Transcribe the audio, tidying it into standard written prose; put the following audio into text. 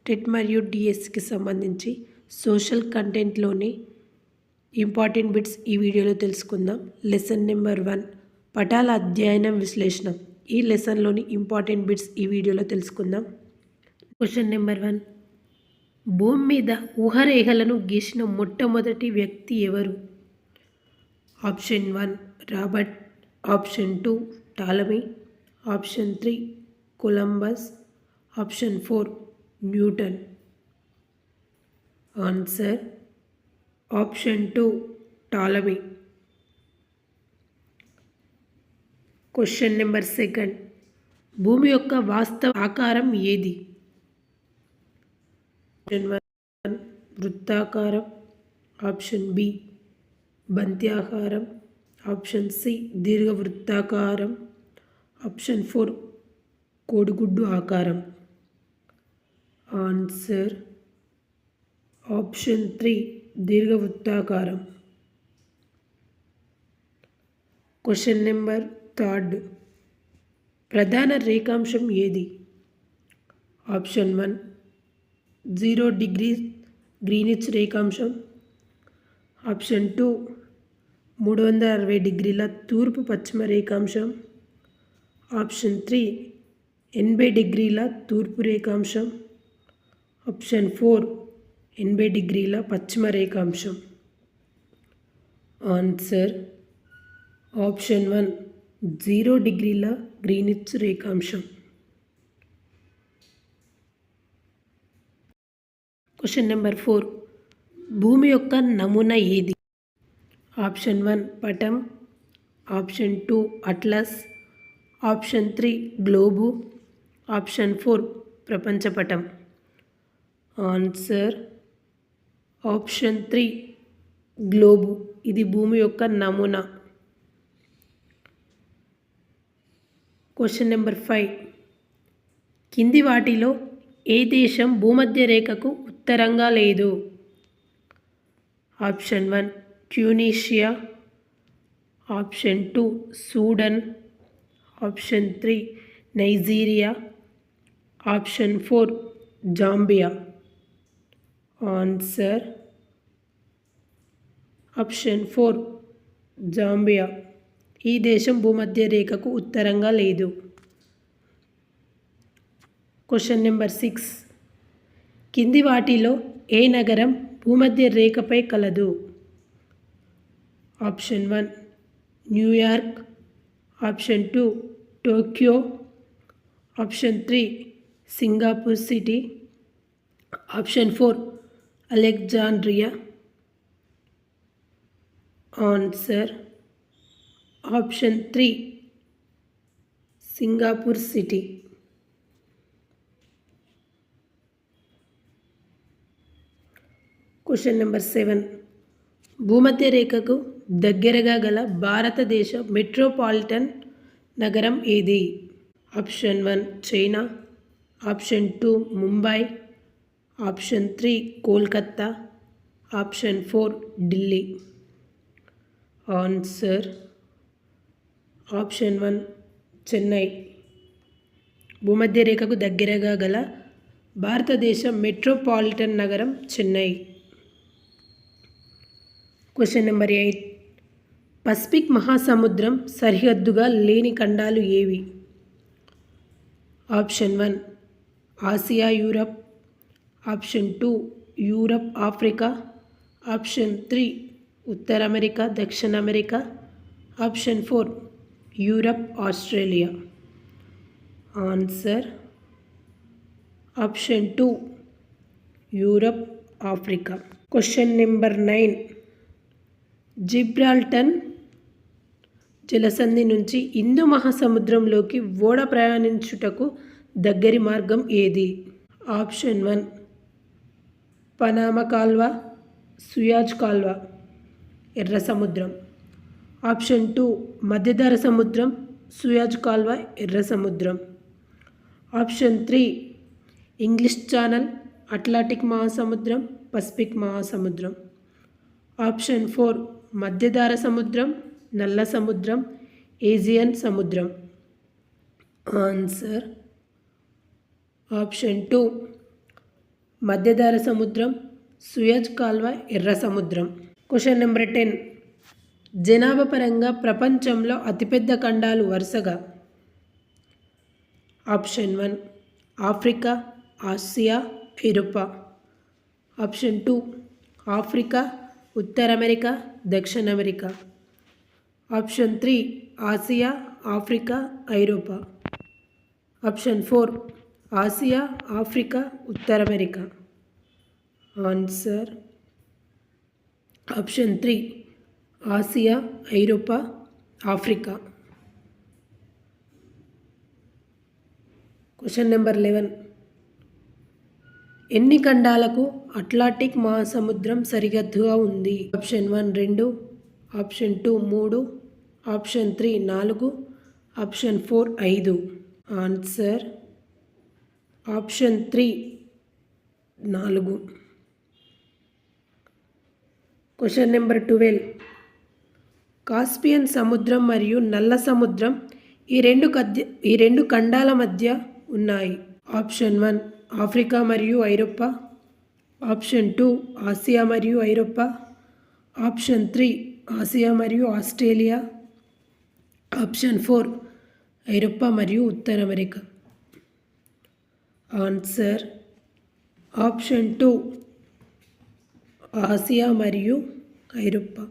TET మరియు డిఎస్సికి సంబంధించి సోషల్ కంటెంట్లోని ఇంపార్టెంట్ బిట్స్ ఈ వీడియోలో తెలుసుకుందాం. లెసన్ నెంబర్ 1 పటాల అధ్యయనం విశ్లేషణ. ఈ లెసన్లోని ఇంపార్టెంట్ బిట్స్ ఈ వీడియోలో తెలుసుకుందాం. క్వశ్చన్ నెంబర్ 1, భూమి మీద ఊహరేఖలను గీసిన మొట్టమొదటి వ్యక్తి ఎవరు? Option 1 Robert, option 2 Ptolemy, option 3 Columbus, option 4 Newton. Answer option 2 Ptolemy. Question number 2, భూమి యొక్క వాస్తవ ఆకారం ఏది? ఆప్షన్ 1 వృత్తాకారం, ఆప్షన్ బి బంత్యాకారం, ఆప్షన్ సి దీర్ఘవృత్తాకారం, ఆప్షన్ 4 కోడిగుడ్డు ఆకారం. ఆన్సర్ ఆప్షన్ 3 దీర్ఘవృత్తాకారం. క్వశ్చన్ నెంబర్ 3, ప్రధాన రేఖాంశం ఏది? ఆప్షన్ 1 0 డిగ్రీ గ్రీనిచ్ రేఖాంశం, ఆప్షన్ 2 360 డిగ్రీల తూర్పు పశ్చిమ రేఖాంశం, ఆప్షన్ 3 80 డిగ్రీల తూర్పు రేఖాంశం, ఆప్షన్ 4 80 డిగ్రీల పశ్చిమ రేఖాంశం. ఆన్సర్ ఆప్షన్ 1 0 డిగ్రీల గ్రీనిచ్ రేఖాంశం. క్వశ్చన్ నెంబర్ 4, భూమి యొక్క నమూనా ఏది? ఆప్షన్ 1 పటం, option 2 atlas, option 3 globe, option 4 ప్రపంచపటం. Answer option 3 globe. ఇది భూమి యొక్క నమూనా. క్వశ్చన్ నెంబర్ 5, కింది వాటిలో ఏ దేశం భూమధ్య రేఖకు ఉత్తరంగా లేదు? Option 1 Tunisia, option 2 Sudan, option 3 Nigeria, option 4 Zambia. Answer option 4 Zambia. ఈ దేశం భూమధ్య రేఖకు ఉత్తరంగా లేదు. క్వశ్చన్ నెంబర్ 6, కింది వాటిలో ఏ నగరం భూమధ్య రేఖపై కలదు? Option 1 New York, option 2 Tokyo, option 3 Singapore city, option 4 Alexandria. Answer option 3 Singapore city. Question number 7, భూమధ్య రేఖకు దగ్గరగా గల భారతదేశ మెట్రోపాలిటన్ నగరం ఏది? Option 1 China, option 2 Mumbai, option 3 Kolkata, option 4 Delhi. Answer option 1 Chennai. భూమధ్య రేఖకు దగ్గరగా గల భారతదేశ మెట్రోపాలిటన్ నగరం చెన్నై. క్వశ్చన్ నెంబర్ 8, పసిఫిక్ మహాసముద్రం సరిహద్దుగా లేని ఖండాలు ఏవి? Option 1 Asia Europe, option 2 Europe Africa, option 3 ఉత్తర అమెరికా దక్షిణ America, option 4 Europe Australia. Answer option 2 Europe Africa. Question number 9, Gibraltar జలసంధి నుంచి హిందూ మహాసముద్రంలోకి ఓడ ప్రయాణించుటకు దగ్గరి మార్గం ఏది? ఆప్షన్ 1 పనామా కాల్వ, సుయాజ్ కాల్వ, ఎర్ర సముద్రం, ఆప్షన్ 2 మధ్యధరా సముద్రం, సుయాజ్ కాల్వ, ఎర్ర సముద్రం, ఆప్షన్ 3 ఇంగ్లీష్ ఛానల్, అట్లాంటిక్ మహాసముద్రం, పసిఫిక్ మహాసముద్రం, ఆప్షన్ 4 మధ్యధరా సముద్రం, నల్ల సముద్రం, ఏజియన్ సముద్రం. ఆన్సర్ ఆప్షన్ 2 మధ్యధరా సముద్రం, సూయజ్ కాల్వ, ఎర్ర సముద్రం. Question number 10. జనాభా పరంగా ప్రపంచంలో అతిపెద్ద ఖండాలు వరుసగా ఆప్షన్ 1 ఆఫ్రికా, ఆసియా, ఐరోపా. ఆప్షన్ 2 ఆఫ్రికా, ఉత్తర అమెరికా, దక్షిణ అమెరికా. ఆప్షన్ 3 ఆసియా, ఆఫ్రికా, ఐరోపా. ఆప్షన్ 4 ఆసియా, ఆఫ్రికా, ఉత్తర అమెరికా. ఆన్సర్ ఆప్షన్ 3 ఆసియా, ఐరోపా, ఆఫ్రికా. Question number 11. ఎన్ని ఖండాలకు అట్లాంటిక్ మహాసముద్రం సరిహద్దుగా ఉంది? Option 1 2, option 2 3, option 3 4, option 4 5. Answer option 3 4. Question number 12. Caspian సముద్రం మరియు నల్ల సముద్రం ఈ రెండు ఖండాల మధ్య ఉన్నాయి. ఆప్షన్ 1 ఆఫ్రికా మరియు ఐరోపా. ఆప్షన్ 2 ఆసియా మరియు ఐరోపా. ఆప్షన్ 3 ఆసియా మరియు ఆస్ట్రేలియా. ఆప్షన్ 4 ఐరోపా మరియు ఉత్తర అమెరికా. ఆన్సర్ ఆప్షన్ 2 ఆసియా మరియు ఐరోపా.